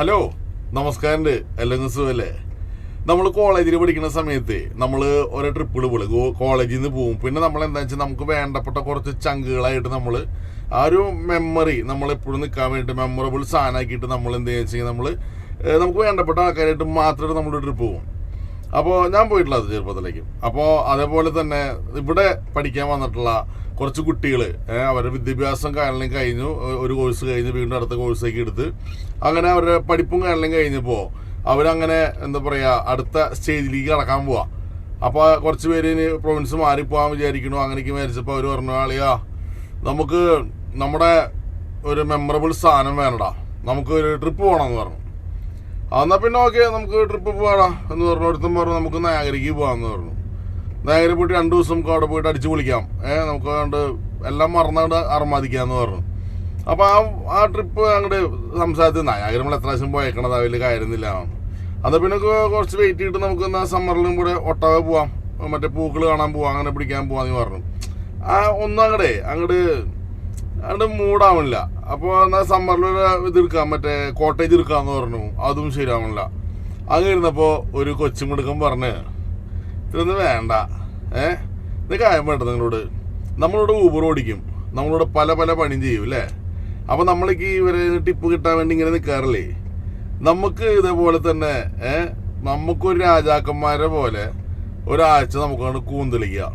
Hello, നമസ്കാരം. അല്ലെങ്കിൽ സുഖല്ലേ? നമ്മൾ കോളേജിൽ പഠിക്കുന്ന സമയത്ത് നമ്മൾ ഓരോ ട്രിപ്പുകൾ പോകും, കോളേജിൽ നിന്ന് പോവും. പിന്നെ നമ്മൾ എന്താ വെച്ചാൽ നമുക്ക് വേണ്ടപ്പെട്ട കുറച്ച് ചങ്കുകളായിട്ട് നമ്മൾ ആ ഒരു മെമ്മറി നമ്മളെപ്പോഴും നിൽക്കാൻ വേണ്ടിയിട്ട് മെമ്മറബിൾ സാധനമാക്കിയിട്ട് നമ്മൾ എന്ത് ചെയ്യുക വെച്ചാൽ നമുക്ക് വേണ്ടപ്പെട്ട ആൾക്കാരായിട്ട് മാത്രമേ നമ്മൾ ട്രിപ്പ് പോകും. അപ്പോൾ ഞാൻ പോയിട്ടുള്ളത് ചെറുപ്പത്തിലേക്ക്. അപ്പോൾ അതേപോലെ തന്നെ ഇവിടെ പഠിക്കാൻ വന്നിട്ടുള്ള കുറച്ച് കുട്ടികൾ അവരുടെ വിദ്യാഭ്യാസം കാലം കഴിഞ്ഞു, ഒരു കോഴ്സ് കഴിഞ്ഞ് വീണ്ടും അടുത്ത കോഴ്സേക്ക് എടുത്ത് അങ്ങനെ അവരുടെ പഠിപ്പും കാലം കഴിഞ്ഞപ്പോൾ അവരങ്ങനെ എന്താ പറയുക അടുത്ത സ്റ്റേജിലേക്ക് കടക്കാൻ പോവാ. അപ്പോൾ കുറച്ച് പേര് പ്രൊവിൻസ് മാറിപ്പോകാൻ വിചാരിക്കണു. അങ്ങനെയൊക്കെ വിചാരിച്ചപ്പോൾ അവർ പറഞ്ഞു, ആളിയാ നമുക്ക് നമ്മുടെ ഒരു മെമ്മറബിൾ സാധനം വേണടാ, നമുക്ക് ഒരു ട്രിപ്പ് പോകണമെന്ന് പറഞ്ഞു. എന്നാൽ പിന്നെ ഓക്കെ, നമുക്ക് ട്രിപ്പ് പോകാടാ എന്ന് പറഞ്ഞു. ഒരുത്തും പറഞ്ഞു നമുക്ക് നയാഗരയ്ക്ക് പോകാമെന്ന് പറഞ്ഞു. നയാഗര പോയിട്ട് 2 ദിവസം അവിടെ പോയിട്ട് അടിച്ചു പൊളിക്കാം, നമുക്ക് കണ്ട് എല്ലാം മറന്നുകൊണ്ട് അർമാദിക്കാമെന്ന് പറഞ്ഞു. അപ്പോൾ ആ ട്രിപ്പ് അങ്ങോട്ട് സംസാരത്തിൽ നയാഗര നമ്മൾ എത്ര പ്രാവശ്യം പോയേക്കണത് വലിയ കാര്യമൊന്നുമില്ല. അത് പിന്നെ കുറച്ച് വെയിറ്റ് ചെയ്തിട്ട് നമുക്ക് എന്നാൽ സമ്മറിലും കൂടെ ഒട്ടാവ പോവാം, മറ്റേ പൂക്കൾ കാണാൻ പോവാം, അങ്ങനെ പിടിക്കാൻ പോവാന്ന് പറഞ്ഞു. ഒന്നും അങ്ങോട്ട് മൂടാവണില്ല. അപ്പോൾ എന്നാൽ സമ്മറിൽ ഇത് എടുക്കാം, മറ്റേ കോട്ടേജ് എടുക്കാമെന്ന് പറഞ്ഞു. അതും ശരിയാവണില്ല. അങ്ങനെ ഇരുന്നപ്പോൾ ഒരു കൊച്ചും കൊടുക്കും പറഞ്ഞ്, ഇതൊന്നും വേണ്ട, ഇത് കാര്യം വേണ്ട, നമ്മളോട് ഊബർ ഓടിക്കും, നമ്മളോട് പല പല പണിയും ചെയ്യും അല്ലേ. അപ്പോൾ നമ്മൾക്ക് ഇവരെ ടിപ്പ് കിട്ടാൻ വേണ്ടി ഇങ്ങനെ നിൽക്കാറില്ലേ. നമുക്ക് ഇതേപോലെ തന്നെ നമുക്കൊരു രാജാക്കന്മാരെ പോലെ ഒരാഴ്ച നമുക്കങ്ങോട്ട് കൂന്തളിക്കുക.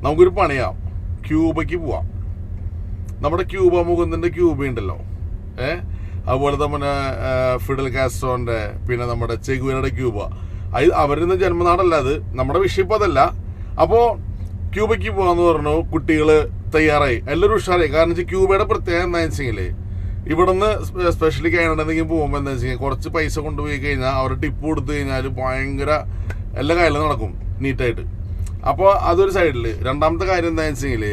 നമുക്കൊരു പണിയാം, ക്യൂബയ്ക്ക് പോവാം. നമ്മുടെ ക്യൂബ മുകുന്ദൻ്റെ ക്യൂബ ഉണ്ടല്ലോ, അതുപോലെ തന്നെ ഫിഡൽ കാസ്ട്രോൻ്റെ, പിന്നെ നമ്മുടെ ചെഗുവേരയുടെ ക്യൂബ. അത് അവരുടെ ജന്മനാടല്ല, അത് നമ്മുടെ വിഷയം ഇപ്പോൾ അതല്ല. അപ്പോൾ ക്യൂബയ്ക്ക് പോകാമെന്ന് പറഞ്ഞു. കുട്ടികൾ തയ്യാറായി, എല്ലാവരും ഉഷാറായി. കാരണം വെച്ചാൽ ക്യൂബയുടെ പ്രത്യേകത എന്താണെന്ന് വെച്ചെങ്കിൽ ഇവിടെ നിന്ന് സ്പെഷ്യലി കാനഡയിൽ പോകുമ്പോൾ എന്താ വെച്ചാൽ കുറച്ച് പൈസ കൊണ്ടുപോയി കഴിഞ്ഞാൽ അവർ ടിപ്പ് കൊടുത്തു കഴിഞ്ഞാൽ ഭയങ്കര എല്ലാ കാര്യങ്ങളും നടക്കും നീറ്റായിട്ട്. അപ്പോൾ അതൊരു സൈഡിൽ. രണ്ടാമത്തെ കാര്യം എന്താണെന്ന് വെച്ചെങ്കിൽ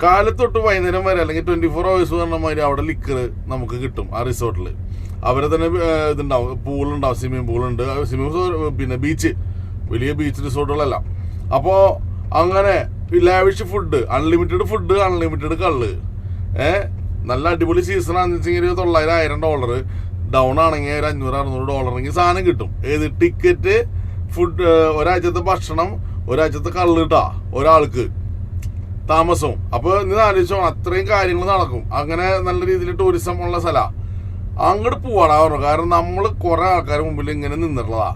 കാലത്തൊട്ട് വൈകുന്നേരം വരെ അല്ലെങ്കിൽ 24 hours പറഞ്ഞ മാതിരി അവിടെ ലിക്കർ നമുക്ക് കിട്ടും ആ റിസോർട്ടിൽ. അവരെ തന്നെ ഇതുണ്ടാവും, പൂളുണ്ടാവും, സ്വിമ്മിങ് പൂളുണ്ട്, പിന്നെ ബീച്ച്, വലിയ ബീച്ച് റിസോർട്ടുകളല്ല. അപ്പോൾ അങ്ങനെ lavish food, unlimited food, unlimited കള്ള്. നല്ല അടിപൊളി സീസണാണെന്ന് വെച്ചെങ്കിൽ $900-1000, ഡൗൺ ആണെങ്കിൽ ഒരു $500-600 സാധനം കിട്ടും. ഏത് ടിക്കറ്റ്, ഫുഡ്, ഒരാഴ്ചത്തെ ഭക്ഷണം, ഒരാഴ്ചത്തെ കള്ള് കിട്ടാ ഒരാൾക്ക്, താമസവും. അപ്പോൾ ഇന്ന് ആലോചിച്ചോ, അത്രയും കാര്യങ്ങൾ നടക്കും. അങ്ങനെ നല്ല രീതിയിൽ ടൂറിസം ഉള്ള സ്ഥലമാണ്. അങ്ങോട്ട് പോവാടാ പറഞ്ഞു. കാരണം നമ്മൾ കുറെ ആൾക്കാർ മുമ്പിൽ ഇങ്ങനെ നിന്നിട്ടുള്ളതാ,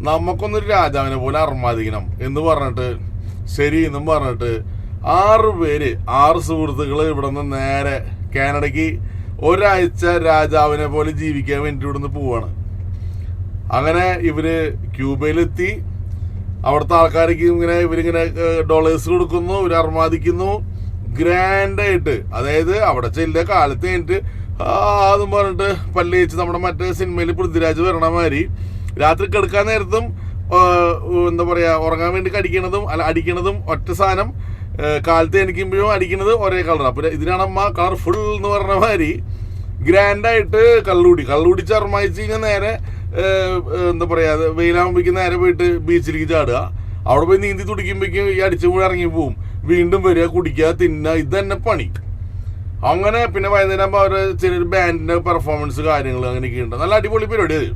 നമുക്കൊന്നൊരു രാജാവിനെ പോലെ അർമാദിക്കണം എന്ന് പറഞ്ഞിട്ട് ശരി എന്നും പറഞ്ഞിട്ട് 6 പേര് 6 സുഹൃത്തുക്കൾ ഇവിടെ നിന്ന് നേരെ കാനഡയ്ക്ക് ഒരാഴ്ച രാജാവിനെ പോലെ ജീവിക്കാൻ വേണ്ടി ഇവിടുന്ന് പോവാണ്. അങ്ങനെ ഇവര് ക്യൂബയിലെത്തി. അവിടുത്തെ ആൾക്കാർക്ക് ഇവരിങ്ങനെ ഡോളേഴ്സ് കൊടുക്കുന്നു, ഇവർ അർമാദിക്കുന്നു ഗ്രാൻഡായിട്ട്. അതായത് അവിടെ ചെല്ലുക, കാലത്ത് കഴിഞ്ഞിട്ട് അതും പറഞ്ഞിട്ട് പല്ല് വെച്ച് നമ്മുടെ മറ്റേ സിനിമയിൽ പൃഥ്വിരാജ് വരണ മാതിരി രാത്രി കിടക്കാൻ നേരത്തും എന്താ പറയുക, ഉറങ്ങാൻ വേണ്ടി അടിക്കണതും ഒറ്റ സാധനം, കാലത്ത് എണിക്കുമ്പോഴും അടിക്കുന്നത് ഒരേ കളർ. അപ്പോൾ ഇതിനാണമ്മ കളർഫുൾ എന്ന് പറഞ്ഞ മാതിരി ഗ്രാൻഡായിട്ട് കള്ളുകുടിച്ച് അർമാദിച്ച് കഴിഞ്ഞാൽ നേരെ എന്താ പറയുക, വെയിലാകുമ്പോഴേക്കും നേരെ പോയിട്ട് ബീച്ചിലേക്ക് ചാടുക. അവിടെ പോയി നീന്തി തുടിക്കുമ്പോഴേക്കും ഈ അടിച്ചു കൂടെ ഇറങ്ങി പോവും, വീണ്ടും വരിക, കുടിക്കുക, തിന്നുക, ഇത് തന്നെ പണി. അങ്ങനെ പിന്നെ വൈകുന്നേരം ആകുമ്പോൾ അവർ ചെറിയൊരു ബാൻഡിൻ്റെ പെർഫോമൻസ് കാര്യങ്ങൾ അങ്ങനെയൊക്കെ ഉണ്ട്. നല്ല അടിപൊളി പരിപാടി അത്.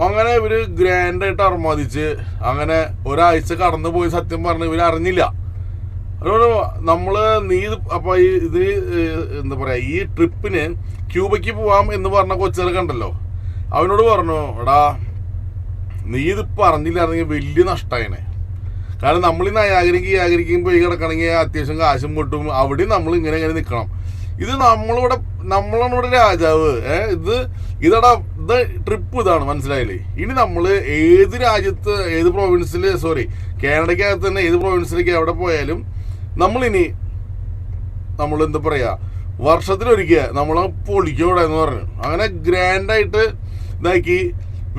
അങ്ങനെ ഇവർ ഗ്രാൻഡായിട്ട് അർമാദിച്ച് അങ്ങനെ ഒരാഴ്ച കടന്നു പോയി. സത്യം പറഞ്ഞ് ഇവർ അറിഞ്ഞില്ല. അതുകൊണ്ട് നമ്മൾ അപ്പോൾ ഇത് എന്താ പറയുക, ഈ ട്രിപ്പിന് ക്യൂബയ്ക്ക് പോവാം എന്ന് പറഞ്ഞ കൊച്ചുകളൊക്കെ ഉണ്ടല്ലോ, അവനോട് പറഞ്ഞു, എടാ നീ ഇതിപ്പോൾ അറിഞ്ഞില്ലായിരുന്നെങ്കിൽ വലിയ നഷ്ടമായേനെ. കാരണം നമ്മൾ ഈ നയാഗരിക്കും പോയി കിടക്കണമെങ്കിൽ അത്യാവശ്യം കാശും കൊട്ടും, അവിടെയും നമ്മൾ ഇങ്ങനെ നിൽക്കണം. ഇത് നമ്മളാണ് ഇവിടെ രാജാവ്. ഇത് ട്രിപ്പ് ഇതാണ്, മനസ്സിലായില്ലേ? ഇനി നമ്മൾ ഏത് രാജ്യത്ത്, ഏത് പ്രൊവിൻസിൽ, കാനഡയ്ക്കകത്ത് തന്നെ ഏത് പ്രൊവിൻസിലേക്ക് എവിടെ പോയാലും നമ്മൾ എന്താ പറയുക, വർഷത്തിലൊരിക്കൽ നമ്മളെ പൊളിക്കൂടെ എന്ന് പറഞ്ഞു. അങ്ങനെ ഗ്രാൻഡായിട്ട് ഇതാക്കി.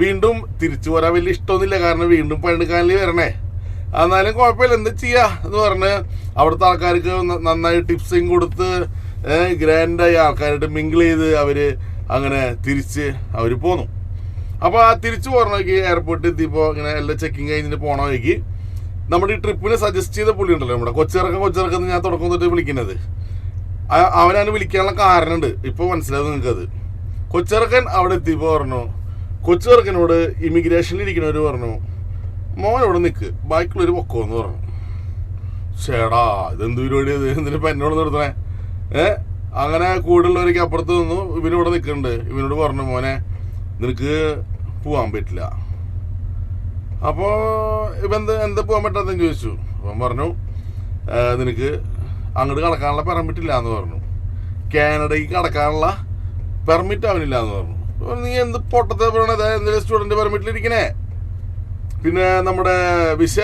വീണ്ടും തിരിച്ചു പോരാൻ വലിയ ഇഷ്ടമൊന്നുമില്ല, കാരണം വീണ്ടും പണിയെടുക്കാനിൽ വരണേ. എന്നാലും കുഴപ്പമില്ല, എന്താ ചെയ്യുക എന്ന് പറഞ്ഞ് അവിടുത്തെ ആൾക്കാർക്ക് നന്നായി ടിപ്സും കൊടുത്ത് ഗ്രാൻഡായി ആൾക്കാരായിട്ട് മിങ്കിൾ ചെയ്ത് അവർ അങ്ങനെ തിരിച്ച് അവർ പോന്നു. അപ്പോൾ ആ തിരിച്ചു പോകണമെങ്കിൽ എയർപോർട്ടിൽ എത്തിയപ്പോൾ ഇങ്ങനെ എല്ലാം ചെക്കിങ് കഴിഞ്ഞിട്ട് പോകണമെങ്കിൽ നമ്മുടെ ഈ ട്രിപ്പിന് സജസ്റ്റ് ചെയ്ത പുള്ളി ഉണ്ടല്ലോ, നമ്മുടെ കൊച്ചിറക്കം ഞാൻ തുടക്കം തൊട്ട് വിളിക്കുന്നത്, അവനാണ് വിളിക്കാനുള്ള കാരണമുണ്ട്. ഇപ്പോൾ മനസ്സിലാവും നിങ്ങൾക്കത്. കൊച്ചിറക്കൻ അവിടെ എത്തിയപ്പോൾ പറഞ്ഞു, കൊച്ചിറക്കനോട് ഇമിഗ്രേഷനിൽ ഇരിക്കുന്നവർ പറഞ്ഞു, മോൻ ഇവിടെ നിൽക്ക്, ബാക്കിയുള്ളൊരു പൊക്കോന്ന് പറഞ്ഞു. ചേടാ ഇതെന്ത് പരിപാടി, എന്തിനിപ്പോൾ എന്നോട് നിർത്തണേ? അങ്ങനെ കൂടുതലുള്ളവർക്ക് അപ്പുറത്ത് നിന്നു. ഇവനിവിടെ നിൽക്കുന്നുണ്ട്. ഇവനോട് പറഞ്ഞു, മോനെ നിനക്ക് പോകാൻ പറ്റില്ല. അപ്പോൾ ഇവൻ എന്താ പോകാൻ പറ്റാത്തെന്ന് ചോദിച്ചു. അവൻ പറഞ്ഞു, നിനക്ക് അങ്ങോട്ട് കടക്കാനുള്ള പെർമിറ്റ് ഇല്ല എന്ന് പറഞ്ഞു. കാനഡയ്ക്ക് കടക്കാനുള്ള പെർമിറ്റ് അവനില്ല എന്ന് പറഞ്ഞു. നീ എന്ത് പൊട്ടത്തെ പറയണത്, എന്തെങ്കിലും സ്റ്റുഡൻറ്റ് പെർമിറ്റിലിരിക്കണേ. പിന്നെ നമ്മുടെ വിസ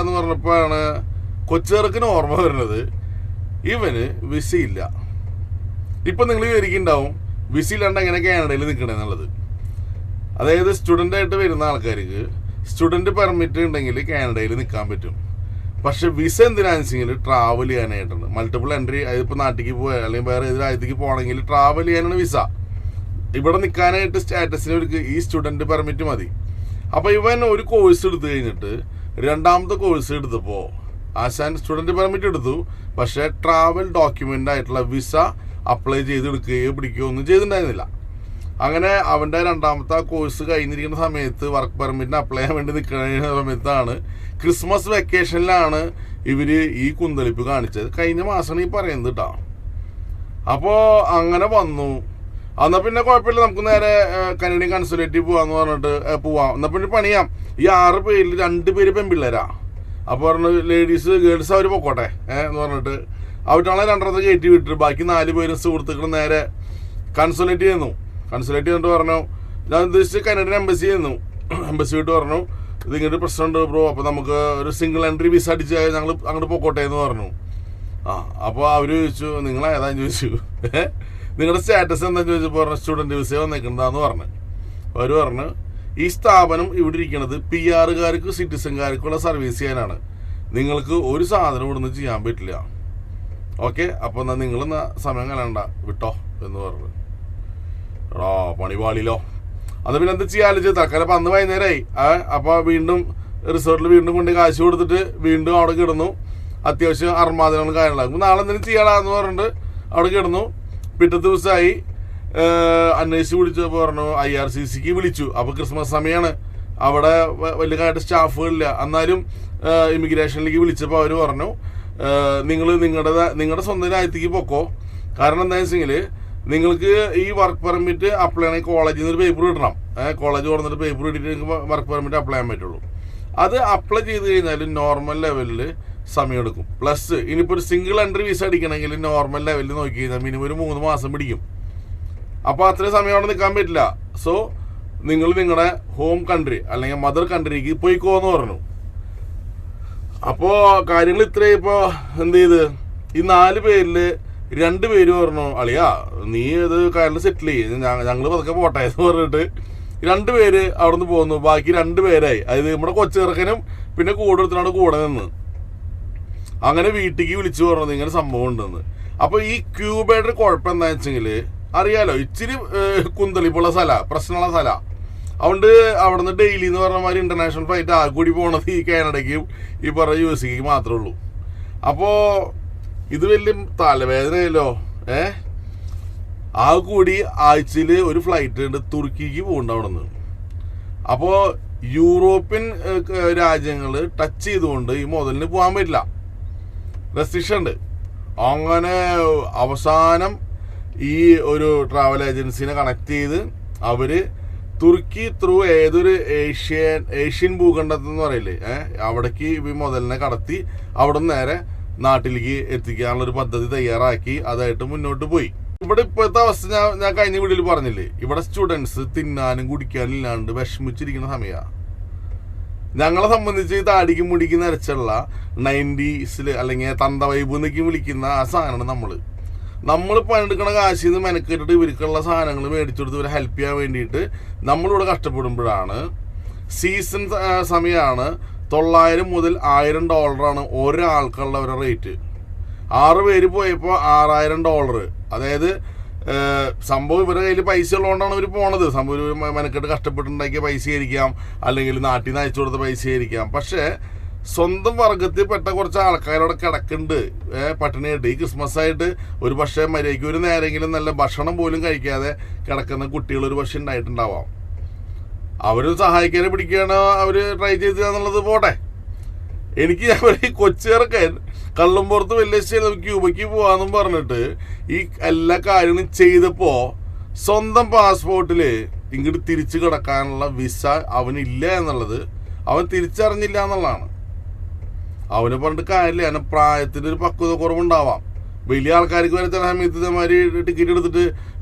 എന്ന് പറഞ്ഞപ്പോഴാണ് കൊച്ചിറക്കിന് ഓർമ്മ വരുന്നത്, ഇവന് വിസയില്ല. ഇപ്പം നിങ്ങൾ വിചാരിക്കുന്നുണ്ടാവും വിസ ഇല്ലാണ്ട് എങ്ങനെ കാനഡയിൽ നിൽക്കണേ എന്നുള്ളത്. അതായത് സ്റ്റുഡൻ്റായിട്ട് വരുന്ന ആൾക്കാർക്ക് സ്റ്റുഡൻറ്റ് പെർമിറ്റ് ഉണ്ടെങ്കിൽ കാനഡയിൽ നിൽക്കാൻ പറ്റും. പക്ഷെ വിസ എന്തിനാണെന്ന് വെച്ചെങ്കിൽ ട്രാവൽ ചെയ്യാനായിട്ടാണ്. മൾട്ടിപ്പിൾ എൻട്രി, അതിപ്പോൾ നാട്ടിലേക്ക് പോയാൽ അല്ലെങ്കിൽ വേറെ ഏത് രാജ്യത്തേക്ക് പോകണമെങ്കിൽ ട്രാവൽ ചെയ്യാനാണ് വിസ. ഇവിടെ നിൽക്കാനായിട്ട് സ്റ്റാറ്റസിന് ഈ സ്റ്റുഡൻറ്റ് പെർമിറ്റ് മതി. അപ്പോൾ ഇവൻ ഒരു കോഴ്സ് എടുത്തു കഴിഞ്ഞിട്ട് രണ്ടാമത്തെ കോഴ്സ് എടുത്തപ്പോൾ ആശാൻ സ്റ്റുഡൻറ്റ് പെർമിറ്റ് എടുത്തു, പക്ഷേ ട്രാവൽ ഡോക്യുമെൻ്റ് ആയിട്ടുള്ള വിസ അപ്ലൈ ചെയ്തെടുക്കുകയോ പിടിക്കുകയോ ഒന്നും ചെയ്തിട്ടുണ്ടായിരുന്നില്ല. അങ്ങനെ അവൻ്റെ രണ്ടാമത്തെ കോഴ്സ് കഴിഞ്ഞിരിക്കുന്ന സമയത്ത് വർക്ക് പെർമിറ്റിന് അപ്ലൈ ചെയ്യാൻ വേണ്ടി നിൽക്കുന്ന സമയത്താണ് ക്രിസ്മസ് വെക്കേഷനിലാണ് ഇവർ ഈ കുന്തളിപ്പ് കാണിച്ചത്. കഴിഞ്ഞ മാസമാണ് ഈ പറയുന്നത് കേട്ടോ. അപ്പോൾ അങ്ങനെ വന്നു. എന്നാൽ പിന്നെ കുഴപ്പമില്ല, നമുക്ക് നേരെ കനേഡിയൻ കൺസുലേറ്റിൽ പോകാമെന്ന് പറഞ്ഞിട്ട് പോവാം. എന്നാൽ പിന്നെ പണിയാം. ഈ 6 പേരിൽ 2 പേര് പെൺപിള്ളേരാ. അപ്പോൾ പറഞ്ഞു ലേഡീസ് ഗേൾസ് അവർ പൊക്കോട്ടെ എന്ന് പറഞ്ഞിട്ട് അവറ്റാളെ 2 കയറ്റി വിട്ടിട്ട് ബാക്കി 4 പേരും സുഹൃത്തുക്കൾ നേരെ കൺസുലേറ്റ് ചെയ്യുന്നു. കൺസുലേറ്റ് ചെയ്തിട്ട് പറഞ്ഞു, ഞാൻ ഉദ്ദേശിച്ച് കനേഡിയൻ എംബസി ചെയ്യുന്നു. എംബസി വിട്ട് പറഞ്ഞു, ഇത് ഇങ്ങോട്ട് പ്രശ്നമുണ്ട് ബ്രോ, അപ്പോൾ നമുക്ക് ഒരു സിംഗിൾ എൻട്രി വിസ അടിച്ച് ഞങ്ങൾ അങ്ങോട്ട് പൊക്കോട്ടെ എന്ന് പറഞ്ഞു. അപ്പോൾ അവർ ചോദിച്ചു, നിങ്ങൾ ഏതാന്ന് ചോദിച്ചു, നിങ്ങളുടെ സ്റ്റാറ്റസ് എന്താണെന്ന് ചോദിച്ചപ്പോൾ പറഞ്ഞു സ്റ്റുഡൻറ്റ് വിസ വന്നേക്കുന്നതാന്ന് പറഞ്ഞു. അവർ പറഞ്ഞു, ഈ സ്ഥാപനം ഇവിടെ ഇരിക്കുന്നത് PR-കാർക്ക് സിറ്റിസൺകാർക്കുള്ള സർവീസ് ചെയ്യാനാണ്, നിങ്ങൾക്ക് ഒരു സാധനം ഇവിടുന്ന് ചെയ്യാൻ പറ്റില്ല. ഓക്കെ, അപ്പോൾ എന്നാൽ നിങ്ങളെന്നാ സമയം കളയണ്ട വിട്ടോ എന്ന് പറഞ്ഞു. എടാ പണിപാളിലോ. അത് പിന്നെ എന്ത് ചെയ്യാലോ തൽക്കാലം. അപ്പം അന്ന് വൈകുന്നേരമായി. അപ്പോൾ വീണ്ടും റിസോർട്ടിൽ വീണ്ടും കൊണ്ട് കാശ് കൊടുത്തിട്ട് വീണ്ടും അവിടെ കിടന്നു. അത്യാവശ്യം അർമാദനങ്ങൾ കാര്യങ്ങളാകും. നാളെ എന്തെങ്കിലും ചെയ്യാമെന്ന് പറഞ്ഞിട്ട് അവിടെ കിടന്നു. പിറ്റത്തെ ദിവസമായി അന്വേഷിച്ച് വിളിച്ചപ്പോൾ പറഞ്ഞു IRCCക്ക് വിളിച്ചു. അപ്പോൾ ക്രിസ്മസ് സമയമാണ്, അവിടെ വലിയ കാര്യമായിട്ട് സ്റ്റാഫുകളില്ല. എന്നാലും ഇമിഗ്രേഷനിലേക്ക് വിളിച്ചപ്പോൾ അവർ പറഞ്ഞു, നിങ്ങൾ നിങ്ങളുടെ സ്വന്തം രാജ്യത്തേക്ക് പൊക്കോ. കാരണം എന്താണെന്ന് വെച്ചെങ്കിൽ നിങ്ങൾക്ക് ഈ വർക്ക് പെർമിറ്റ് അപ്ലൈ ചെയ്യണമെങ്കിൽ കോളേജിൽ നിന്ന് ഒരു പേപ്പർ കിട്ടണം. കോളേജ് കൊടുത്തിട്ട് പേപ്പർ കിട്ടിയിട്ട് നിങ്ങൾക്ക് വർക്ക് പെർമിറ്റ് അപ്ലൈ ചെയ്യാൻ പറ്റുള്ളൂ. അത് അപ്ലൈ ചെയ്ത് കഴിഞ്ഞാൽ നോർമൽ ലെവലിൽ സമയമെടുക്കും. പ്ലസ് ഇനിയിപ്പോൾ ഒരു സിംഗിൾ എൻട്രി വിസ അടിക്കണമെങ്കിൽ നോർമൽ ലെവലിൽ നോക്കി കഴിഞ്ഞാൽ മിനിമം ഒരു 3 മാസം പിടിക്കും. അപ്പോൾ അത്രയും സമയം അവിടെ നിൽക്കാൻ പറ്റില്ല. സോ നിങ്ങൾ നിങ്ങളുടെ ഹോം കൺട്രി അല്ലെങ്കിൽ മദർ കൺട്രിക്ക് പോയിക്കോ എന്ന് പറഞ്ഞു. അപ്പോൾ കാര്യങ്ങൾ ഇത്രയും. ഇപ്പോൾ എന്ത് ചെയ്ത് ഈ 4 പേരിൽ 2 പേര് പറഞ്ഞു, അളിയാ നീ ഇത് കാര്യം സെറ്റിൽ ചെയ്യും, ഞങ്ങൾ പതുക്കെ പോട്ടെ എന്ന് പറഞ്ഞിട്ട് 2 പേര് അവിടെ നിന്ന് പോന്നു. ബാക്കി 2 പേരായി. അതായത് നമ്മുടെ കൊച്ചിറക്കനും പിന്നെ കൂടെ എടുത്തിനാണ് കൂടെ നിന്ന്. അങ്ങനെ വീട്ടിലേക്ക് വിളിച്ചു പറഞ്ഞു ഇങ്ങനെ സംഭവം ഉണ്ടെന്ന്. അപ്പോൾ ഈ ക്യൂബയുടെ കുഴപ്പം എന്താണെന്ന് വെച്ചെങ്കിൽ അറിയാലോ, ഇച്ചിരി കുന്തളിപ്പുള്ള സ്ഥലമാണ്, പ്രശ്നമുള്ള സ്ഥലമാണ്. അതുകൊണ്ട് അവിടെ നിന്ന് ഡെയിലി എന്ന് പറഞ്ഞ മാതിരി ഇൻ്റർനാഷണൽ ഫ്ലൈറ്റ് ആകൂടി പോണത് ഈ കാനഡയ്ക്കും ഈ പറഞ്ഞ USA മാത്രമേ ഉള്ളൂ. അപ്പോൾ ഇത് വലിയ തലവേദനയല്ലോ. ആ കൂടി ആഴ്ചയിൽ ഒരു ഫ്ലൈറ്റ് ഉണ്ട് തുർക്കിക്ക് പോകുന്നുണ്ട് അവിടെ നിന്ന്. അപ്പോൾ യൂറോപ്യൻ രാജ്യങ്ങൾ ടച്ച് ചെയ്തുകൊണ്ട് ഈ മുതലിന് പോകാൻ പറ്റില്ല, റെസ്ട്രിക്ഷൻ ഉണ്ട്. അങ്ങനെ അവസാനം ഈ ഒരു ട്രാവൽ ഏജൻസിനെ കണക്ട് ചെയ്ത് അവർ തുർക്കി ത്രൂ ഏതൊരു ഏഷ്യൻ ഭൂഖണ്ഡത്തിൽ എന്ന് പറയില്ലേ, അവിടേക്ക് ഈ മുതലിനെ കടത്തി അവിടെ നിന്ന് നേരെ നാട്ടിലേക്ക് എത്തിക്കാനുള്ളൊരു പദ്ധതി തയ്യാറാക്കി അതായിട്ട് മുന്നോട്ട് പോയി. ഇവിടെ ഇപ്പോഴത്തെ അവസ്ഥ ഞാൻ കഴിഞ്ഞ വീഡിയോയിൽ പറഞ്ഞില്ലേ, ഇവിടെ സ്റ്റുഡൻസ് തിന്നാനും കുടിക്കാനും ഇല്ലാണ്ട് വിഷമിച്ചിരിക്കുന്ന സമയമാണ്. ഞങ്ങളെ സംബന്ധിച്ച് താടിക്കും മുടിക്കും നിരച്ചുള്ള 90s അല്ലെങ്കിൽ തന്ത വൈബ് എന്നൊക്കെ വിളിക്കുന്ന ആ സാധനമാണ് നമ്മൾ പണിയെടുക്കണ കാശിൽ നിന്ന് മെനക്കെട്ടിട്ട് ഇവർക്കുള്ള സാധനങ്ങൾ മേടിച്ചെടുത്ത് ഇവരെ ഹെൽപ്പ് ചെയ്യാൻ വേണ്ടിയിട്ട് നമ്മളിവിടെ കഷ്ടപ്പെടുമ്പോഴാണ്. സീസൺ സമയമാണ്. $900 മുതൽ $1000 ഒരാൾക്കുള്ള അവരുടെ റേറ്റ്. 6 പേര് പോയപ്പോൾ $6000. അതായത് സംഭവം ഇവരുടെ കയ്യിൽ പൈസ ഉള്ളതുകൊണ്ടാണ് ഇവർ പോണത്. സംഭവം ഒരു മെനക്കെട്ട് കഷ്ടപ്പെട്ടുണ്ടാക്കിയ പൈസ ആയിരിക്കാം, അല്ലെങ്കിൽ നാട്ടിൽ നിന്ന് അയച്ചു കൊടുത്ത പൈസ ആയിരിക്കാം. പക്ഷേ സ്വന്തം വർഗത്തിൽ പെട്ട കുറച്ച് ആൾക്കാരോടെ കിടക്കുന്നുണ്ട് പട്ടിണിയായിട്ട്. ഈ ക്രിസ്മസ് ആയിട്ട് ഒരു പക്ഷേ മര്യാദയ്ക്ക് ഒരു നേരെങ്കിലും നല്ല ഭക്ഷണം പോലും കഴിക്കാതെ കിടക്കുന്ന കുട്ടികൾ ഒരു പക്ഷേ ഉണ്ടായിട്ടുണ്ടാവാം. അവർ സഹായിക്കാനെ പിടിക്കുകയാണ് അവർ ട്രൈ ചെയ്ത് എന്നുള്ളത് പോട്ടെ. എനിക്ക് ഈ കൊച്ചിറക്കൻ കള്ളുംപുറത്ത് വലിയ ക്യൂബയ്ക്ക് പോവാന്നും പറഞ്ഞിട്ട് ഈ എല്ലാ കാര്യങ്ങളും ചെയ്തപ്പോൾ സ്വന്തം പാസ്പോർട്ടിൽ ഇങ്ങോട്ട് തിരിച്ചു കിടക്കാനുള്ള വിസ അവനില്ല എന്നുള്ളത് അവൻ തിരിച്ചറിഞ്ഞില്ല എന്നുള്ളതാണ്. അവനെ പറഞ്ഞിട്ട് കാര്യമില്ല. അവന് പ്രായത്തിൻ്റെ ഒരു പക്വത കുറവുണ്ടാവാം. വലിയ ആൾക്കാർക്ക് വരെ ചില സമയത്ത് ഇതേമാതിരി ടിക്കറ്റ് എടുത്തിട്ട്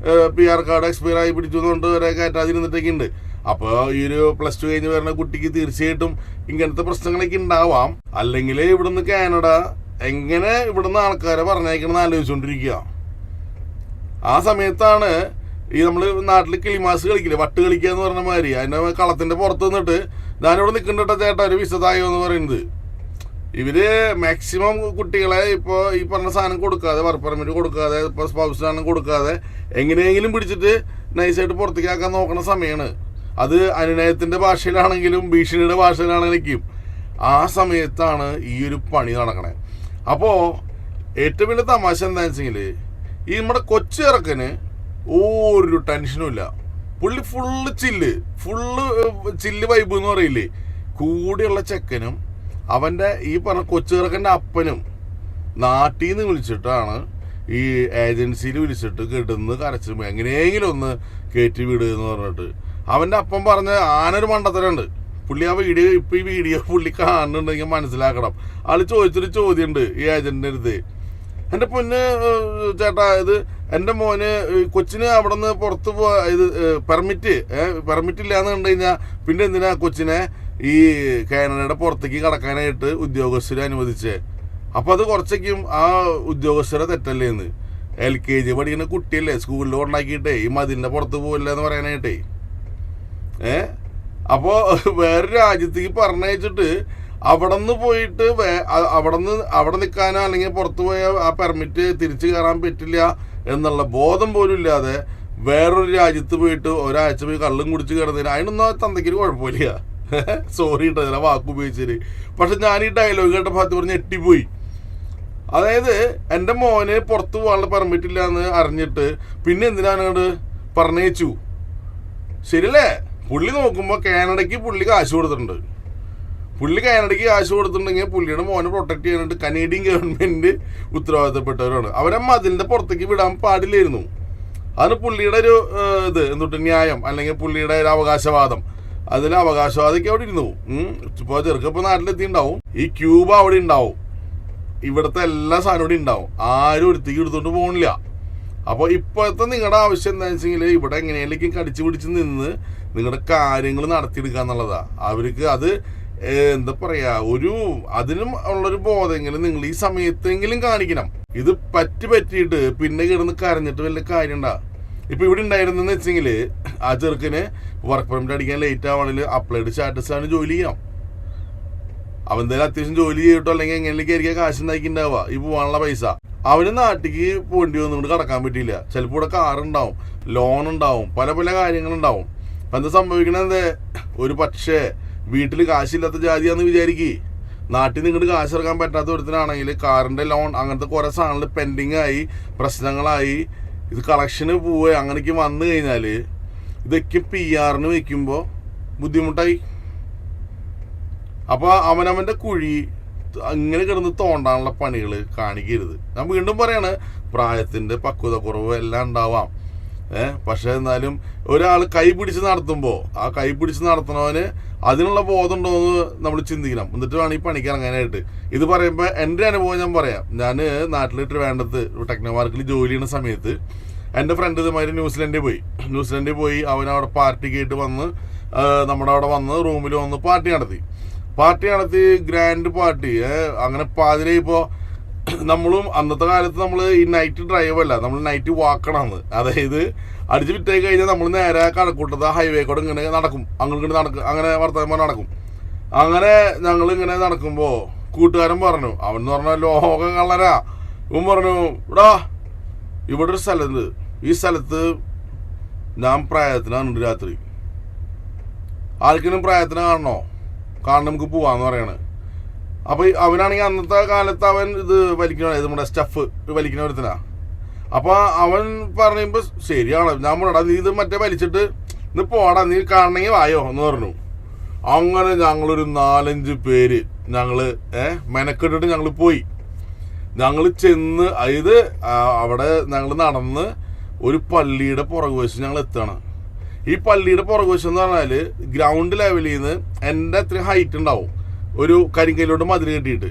PR കാർഡ് എക്സ്പയർ ആയി പിടിച്ചുകൊണ്ട് വരെ കയറ്റാതിരുന്നിട്ടൊക്കെ ഉണ്ട്. അപ്പോൾ ഈ ഒരു +2 കഴിഞ്ഞ് വരുന്ന കുട്ടിക്ക് തീർച്ചയായിട്ടും ഇങ്ങനത്തെ പ്രശ്നങ്ങളൊക്കെ ഉണ്ടാവാം. അല്ലെങ്കിൽ ഇവിടുന്ന് കാനഡ എങ്ങനെ ഇവിടുന്ന് ആൾക്കാരെ പറഞ്ഞയക്കണമെന്ന് ആലോചിച്ചുകൊണ്ടിരിക്കുക. ആ സമയത്താണ് ഈ നമ്മൾ നാട്ടിൽ കിളിമാസ് കളിക്കില്ലേ, വട്ട് കളിക്കുക എന്ന് പറഞ്ഞ മാതിരി അതിൻ്റെ കളത്തിൻ്റെ പുറത്ത് നിന്നിട്ട് ഞാനിവിടെ നിൽക്കണ്ട ചേട്ടാ ഒരു വിശദായോ എന്ന് പറയുന്നത്. ഇവര് മാക്സിമം കുട്ടികളെ ഇപ്പോൾ ഈ പറഞ്ഞ സാധനം കൊടുക്കാതെ, വർക്ക് പെർമിറ്റ് കൊടുക്കാതെ, ഇപ്പോൾ സ്പൗസ് സാധനം കൊടുക്കാതെ എങ്ങനെയെങ്കിലും പിടിച്ചിട്ട് നൈസായിട്ട് പുറത്തേക്ക് ആക്കാൻ നോക്കുന്ന സമയമാണ്. അത് അനുനയത്തിൻ്റെ ഭാഷയിലാണെങ്കിലും ഭീഷണിയുടെ ഭാഷയിലാണെങ്കിലും ആ സമയത്താണ് ഈ ഒരു പണി നടക്കണേ. അപ്പോൾ ഏറ്റവും വലിയ തമാശ എന്താണെന്ന് വെച്ചെങ്കിൽ ഈ നമ്മുടെ കൊച്ചിറക്കന് ഒരു ടെൻഷനും ഇല്ല. പുള്ളി ഫുള്ള് ചില്ല് വൈബ് എന്ന് പറയില്ലേ. കൂടെയുള്ള ചെക്കനും അവൻ്റെ ഈ പറഞ്ഞ കൊച്ചിറക്കൻ്റെ അപ്പനും നാട്ടിൽ നിന്ന് വിളിച്ചിട്ടാണ് ഈ ഏജൻസിയിൽ വിളിച്ചിട്ട് കിടന്ന് കരച്ചുമ്പോൾ എങ്ങനെയെങ്കിലും ഒന്ന് കയറ്റി വിടുക എന്ന് പറഞ്ഞിട്ട് അവൻ്റെ അപ്പം പറഞ്ഞ ആനൊരു മണ്ടത്തരമുണ്ട്. പുള്ളി ആ വീഡിയോ ഇപ്പം ഈ വീഡിയോ പുള്ളി കാണുന്നുണ്ടെങ്കിൽ മനസ്സിലാക്കണം. ആൾ ചോദിച്ചൊരു ചോദ്യമുണ്ട് ഈ ഏജൻറ്റിൻ്റെ അടുത്ത്, എൻ്റെ പൊന്ന് ചേട്ടാ ഇത് എൻ്റെ മോന് കൊച്ചിന് അവിടെ നിന്ന് പുറത്ത് ഇത് പെർമിറ്റ് ഇല്ലാന്ന് കണ്ടു കഴിഞ്ഞാൽ പിന്നെ എന്തിനാ കൊച്ചിനെ ഈ കാനഡയുടെ പുറത്തേക്ക് കടക്കാനായിട്ട് ഉദ്യോഗസ്ഥരെ അനുവദിച്ചേ? അപ്പോൾ അത് കുറച്ചൊക്കെയും ആ ഉദ്യോഗസ്ഥരെ തെറ്റല്ലേ എന്ന്. LKG പഠിക്കുന്ന കുട്ടിയല്ലേ, സ്കൂളിൽ ഉണ്ടാക്കിയിട്ടേ ഈ മതിലിൻ്റെ പുറത്ത് പോകില്ല എന്ന് പറയാനായിട്ടേ. അപ്പോൾ വേറൊരു രാജ്യത്തേക്ക് പറഞ്ഞയച്ചിട്ട് അവിടെ നിന്ന് പോയിട്ട് അവിടെ നിൽക്കാനോ അല്ലെങ്കിൽ പുറത്ത് പോയ ആ പെർമിറ്റ് തിരിച്ചു കയറാൻ പറ്റില്ല എന്നുള്ള ബോധം പോലും ഇല്ലാതെ വേറൊരു രാജ്യത്ത് പോയിട്ട് ഒരാഴ്ച പോയി കള്ളും കുടിച്ച് കിടന്നതിന് അതിനൊന്നും തന്തയ്ക്കൊരു കുഴപ്പമില്ല. സോറി കേട്ടോ ചില വാക്കുപയോഗിച്ചത്. പക്ഷെ ഞാൻ ഈ ഡയലോഗ് കേട്ട ഭാഗത്ത് പറഞ്ഞ് ഞെട്ടിപ്പോയി. അതായത് എൻ്റെ മോന് പുറത്ത് പോകാനുള്ള പെർമിറ്റ് ഇല്ല എന്ന് അറിഞ്ഞിട്ട് പിന്നെ എന്തിനാണ് പറഞ്ഞയച്ചു? ശരിയല്ലേ? പുള്ളി നോക്കുമ്പോൾ കാനഡയ്ക്ക് പുള്ളി കാശ് കൊടുത്തിട്ടുണ്ട്. കാനഡയ്ക്ക് കാശ് കൊടുത്തിട്ടുണ്ടെങ്കിൽ പുള്ളിയുടെ മോനെ പ്രൊട്ടക്ട് ചെയ്യാനായിട്ട് കനേഡിയൻ ഗവൺമെൻറ് ഉത്തരവാദിത്തപ്പെട്ടവരാണ്. അവരെ മതിലിൻ്റെ പുറത്തേക്ക് വിടാൻ പാടില്ലായിരുന്നു. അതാണ് പുള്ളിയുടെ ഒരു എന്തൊട്ട് ന്യായം അല്ലെങ്കിൽ പുള്ളിയുടെ ഒരു അവകാശവാദം. അതിൽ അവകാശവാദിക്ക് അവിടെ ഇരുന്നു. ഇപ്പോൾ ചെറുക്കപ്പോൾ നാട്ടിലെത്തിണ്ടാവും. ഈ ക്യൂബ അവിടെ ഉണ്ടാവും, ഇവിടുത്തെ എല്ലാ സാധനവും ഇവിടെ ഉണ്ടാവും. ആരും ഒരുത്തേക്ക് എടുത്തോണ്ട് പോകണില്ല. അപ്പോൾ ഇപ്പോഴത്തെ നിങ്ങളുടെ ആവശ്യം എന്താണെന്ന് വെച്ചെങ്കിൽ ഇവിടെ എങ്ങനെയെങ്കിലും കടിച്ചു പിടിച്ച് നിന്ന് നിങ്ങളുടെ കാര്യങ്ങൾ നടത്തിയെടുക്കുക എന്നുള്ളതാണ്. അവർക്ക് അത് എന്താ പറയുക, അതിനും ഉള്ളൊരു ബോധമെങ്കിലും നിങ്ങൾ ഈ സമയത്തെങ്കിലും കാണിക്കണം. ഇത് പറ്റിയിട്ട് പിന്നെ കിടന്ന് കരഞ്ഞിട്ട് വല്ല കാര്യം ഉണ്ടാ. ഇപ്പം ഇവിടെ ഉണ്ടായിരുന്നെന്ന് വെച്ചെങ്കിൽ ആ ചെറുക്കന് വർക്ക് പെർമിറ്റ് അടിക്കാൻ ലേറ്റ് ആവണമെങ്കിൽ അപ്ലൈഡ് സ്റ്റാറ്റസാണ് ജോലി ചെയ്യാം. അവൻ എന്തായാലും അത്യാവശ്യം ജോലി ചെയ്തിട്ടോ അല്ലെങ്കിൽ എങ്ങനെയൊക്കെ കാശ് ഉണ്ടാക്കിണ്ടാവുക ഈ പോകാനുള്ള പൈസ. അവന് നാട്ടിലേക്ക് പോകേണ്ടി വന്നുകൊണ്ട് കടക്കാൻ പറ്റിയില്ല. ചിലപ്പോൾ ഇവിടെ കാറുണ്ടാവും, ലോൺ ഉണ്ടാവും, പല പല കാര്യങ്ങളുണ്ടാവും. അപ്പം എന്താ സംഭവിക്കണത്? ഒരു പക്ഷേ വീട്ടിൽ കാശില്ലാത്ത ജാതിയാന്ന് വിചാരിക്കുക. നാട്ടിൽ നിന്ന് ഇങ്ങോട്ട് കാശ് ഇറക്കാൻ പറ്റാത്ത ഒരുത്തനാണെങ്കിൽ കാറിൻ്റെ ലോൺ അങ്ങനത്തെ കുറേ സാധനങ്ങൾ പെൻഡിങ് ആയി പ്രശ്നങ്ങളായി ഇത് കളക്ഷന് പോവുക അങ്ങനെയൊക്കെ വന്നു കഴിഞ്ഞാൽ ഇതൊക്കെ PR വയ്ക്കുമ്പോൾ ബുദ്ധിമുട്ടായി. അപ്പോൾ അവനവൻ്റെ കുഴി അങ്ങനെ കിടന്ന് തോണ്ടാനുള്ള പണികൾ കാണിക്കരുത്. ഞാൻ വീണ്ടും പറയാണ്, പ്രായത്തിൻ്റെ പക്വത കുറവ് എല്ലാം ഉണ്ടാവാം. പക്ഷേ എന്നാലും ഒരാൾ കൈ പിടിച്ച് നടത്തുമ്പോൾ ആ കൈ പിടിച്ച് നടത്തുന്നവന് അതിനുള്ള ബോധം ഉണ്ടോ എന്ന് നമ്മൾ ചിന്തിക്കണം. എന്നിട്ട് വേണം ഈ പണിക്ക് ഇറങ്ങാനായിട്ട്. ഇത് പറയുമ്പോൾ എൻ്റെ അനുഭവം ഞാൻ പറയാം. ഞാൻ നാട്ടിൽ ട്രിവാൻഡ്രത്ത് ടെക്നോപാർക്കിൽ ജോലി ചെയ്യുന്ന സമയത്ത് എൻ്റെ ഫ്രണ്ട് ഇതുമാതിരി ന്യൂസിലൻഡിൽ പോയി അവനവിടെ പാർട്ടിക്കായിട്ട് വന്ന് നമ്മുടെ അവിടെ വന്ന് റൂമിൽ വന്ന് പാർട്ടി നടത്തി ഗ്രാൻഡ് പാർട്ടി. അങ്ങനെ പാതിരെ ഇപ്പോൾ നമ്മളും അന്നത്തെ കാലത്ത് നമ്മൾ ഈ നൈറ്റ് ഡ്രൈവ് അല്ല, നമ്മൾ നൈറ്റ് വാക്കണമെന്ന്. അതായത് അടിച്ച് വിറ്റായി കഴിഞ്ഞാൽ നമ്മൾ നേരെ കഴക്കൂട്ടത്ത് ഹൈവേ കൂടെ ഇങ്ങനെ നടക്കും, അങ്ങനെ വർത്തമാനം നടക്കും. അങ്ങനെ ഞങ്ങളിങ്ങനെ നടക്കുമ്പോൾ കൂട്ടുകാരൻ പറഞ്ഞു, അവൻ പറഞ്ഞ ലോക കള്ളനാ. ഇവൻ പറഞ്ഞു, ഇവിടെ ഒരു സ്ഥലത്ത്, ഈ സ്ഥലത്ത് ഞാൻ പ്രായത്തിനാണ് രാത്രി, ആർക്കെങ്കിലും പ്രായത്തിന് കാണണം നമുക്ക് പോവാന്ന് പറയണേ. അപ്പൊ അവനാണെങ്കിൽ അന്നത്തെ കാലത്ത് അവൻ ഇത് വലിക്കണ നമ്മുടെ സ്റ്റഫ് വലിക്കണ ഒരുത്തനാ. അപ്പൊ അവൻ പറയുമ്പോ ശരിയാണ്, ഞാൻ പറഞ്ഞാ നീ ഇത് മറ്റേ വലിച്ചിട്ട് ഇന്ന് പോടാ, നീ കാണണമെങ്കിൽ വായോ എന്ന് പറഞ്ഞു. അങ്ങനെ ഞങ്ങളൊരു 4-5 പേര് ഞങ്ങള് മെനക്കെട്ടിട്ട് ഞങ്ങൾ പോയി. ഞങ്ങൾ ചെന്ന് ഇത് അവിടെ ഞങ്ങൾ നടന്ന് ഒരു പള്ളിയുടെ പുറകുവശം ഞങ്ങൾ എത്താണ്. ഈ പള്ളിയുടെ പുറകുവശം എന്ന് പറഞ്ഞാല് ഗ്രൗണ്ട് ലെവലിൽ നിന്ന് എൻ്റെ അത്രയും ഹൈറ്റ് ഉണ്ടാവും, ഒരു കരിങ്കല്ലോട്ട് മതിൽ കെട്ടിയിട്ട്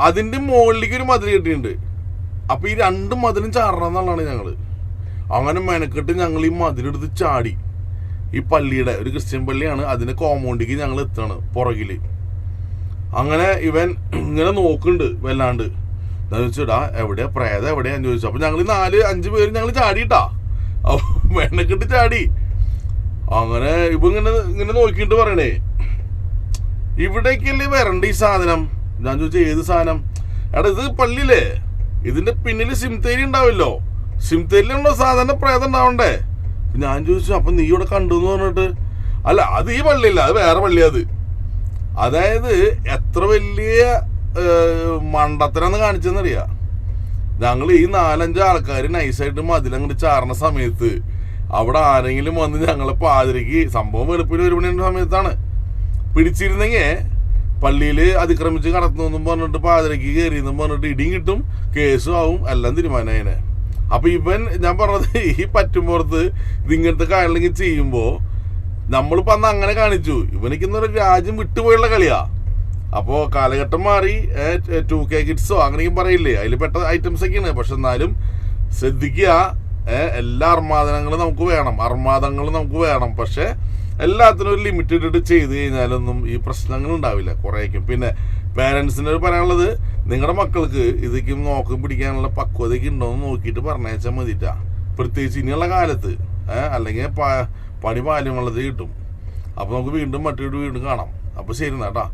അതിന്റെ മുകളിലേക്ക് ഒരു മതിൽ കെട്ടിയിട്ടുണ്ട്. അപ്പൊ ഈ 2 മതിലും ചാടണം എന്നുള്ളതാണ് ഞങ്ങള്. അങ്ങനെ മെനക്കെട്ട് ഞങ്ങൾ ഈ മതിലെടുത്ത് ചാടി. ഈ പള്ളിയുടെ ഒരു ക്രിസ്ത്യൻ പള്ളിയാണ്, അതിന്റെ കോമ്പൗണ്ടിലേക്ക് ഞങ്ങൾ എത്താണ് പുറകില്. അങ്ങനെ ഇവൻ ഇങ്ങനെ നോക്കുന്നുണ്ട് വല്ലാണ്ട്. ചോദിച്ചിടാ എവിടെയാ പ്രേതം എവിടെയാന്ന് ചോദിച്ചു. അപ്പൊ ഞങ്ങൾ 4-5 പേര് ഞങ്ങൾ ചാടിയിട്ടാ, മെനക്കെട്ട് ചാടി. അങ്ങനെ ഇവ ഇങ്ങനെ നോക്കിയിട്ട് പറയണേ ഇവിടേക്കല്ലേ വരണ്ട ഈ സാധനം. ഞാൻ ചോദിച്ചു ഏത് സാധനം? എടാ ഇത് പള്ളിയില്ലേ, ഇതിന്റെ പിന്നിൽ സിംതേരി ഉണ്ടാവല്ലോ, സിംതേരിയിലുണ്ടോ സാധാരണ പ്രേതം ഉണ്ടാവണ്ടേ? ഞാൻ ചോദിച്ചു അപ്പൊ നീ ഇവിടെ കണ്ടു എന്ന് പറഞ്ഞിട്ട്, അല്ല അത് ഈ പള്ളിയില്ല, അത് വേറെ പള്ളിയാ അത്. അതായത് എത്ര വലിയ മണ്ടത്തരാന്ന് കാണിച്ചെന്നറിയാ. ഞങ്ങൾ ഈ 4-5 ആൾക്കാർ നൈസായിട്ട് മതിലങ്ങോട്ട് ചാർന്ന സമയത്ത് അവിടെ ആരെങ്കിലും വന്ന് ഞങ്ങളെ പാതിരക്ക്, സംഭവം വെളുപ്പിന് 1 മണിയുടെ സമയത്താണ്, പിടിച്ചിരുന്നെങ്കിൽ പള്ളിയിൽ അതിക്രമിച്ച് കടത്തുന്നു പറഞ്ഞിട്ട് പാതിരക്ക് കയറിയെന്നും പറഞ്ഞിട്ട് ഇടിയും കിട്ടും, കേസും ആവും, എല്ലാം തീരുമാനമായനെ. അപ്പൊ ഇവൻ ഞാൻ പറഞ്ഞത് ഈ പറ്റുമ്പോഴത്ത് ഇതിങ്ങനത്തെ കാര്യങ്ങൾ ചെയ്യുമ്പോ നമ്മളിപ്പോ അന്ന് അങ്ങനെ കാണിച്ചു. ഇവനിക്കുന്നൊരു രാജ്യം വിട്ടുപോയുള്ള കളിയാ. അപ്പോ കാലഘട്ടം മാറി, 2K കിഡ്സോ അങ്ങനെയും പറയില്ലേ, അതിൽ പെട്ട ഐറ്റംസ് ഒക്കെയാണ്. പക്ഷെ എന്നാലും ശ്രദ്ധിക്കുക, എല്ലാ അർമാദനങ്ങളും നമുക്ക് വേണം. പക്ഷെ എല്ലാത്തിനും ഒരു ലിമിറ്റ് ഇട്ടിട്ട് ചെയ്ത് കഴിഞ്ഞാലൊന്നും ഈ പ്രശ്നങ്ങൾ ഉണ്ടാവില്ല കുറേക്കും. പിന്നെ പേരൻസിനോട് പറയാനുള്ളത്, നിങ്ങളുടെ മക്കൾക്ക് ഇതൊക്കെ നോക്കി പിടിക്കാനുള്ള പക്വതയൊക്കെ ഉണ്ടോയെന്ന് നോക്കിയിട്ട് പറഞ്ഞയച്ചാൽ മതിട്ടാ. പ്രത്യേകിച്ച് ഇനിയുള്ള കാലത്ത് അല്ലെങ്കിൽ പണി പാല്യമുള്ളത് കിട്ടും. അപ്പോൾ നമുക്ക് വീണ്ടും മറ്റൊരു വീണ്ടും കാണാം. അപ്പോൾ ശരി എന്നാ കേട്ടാ.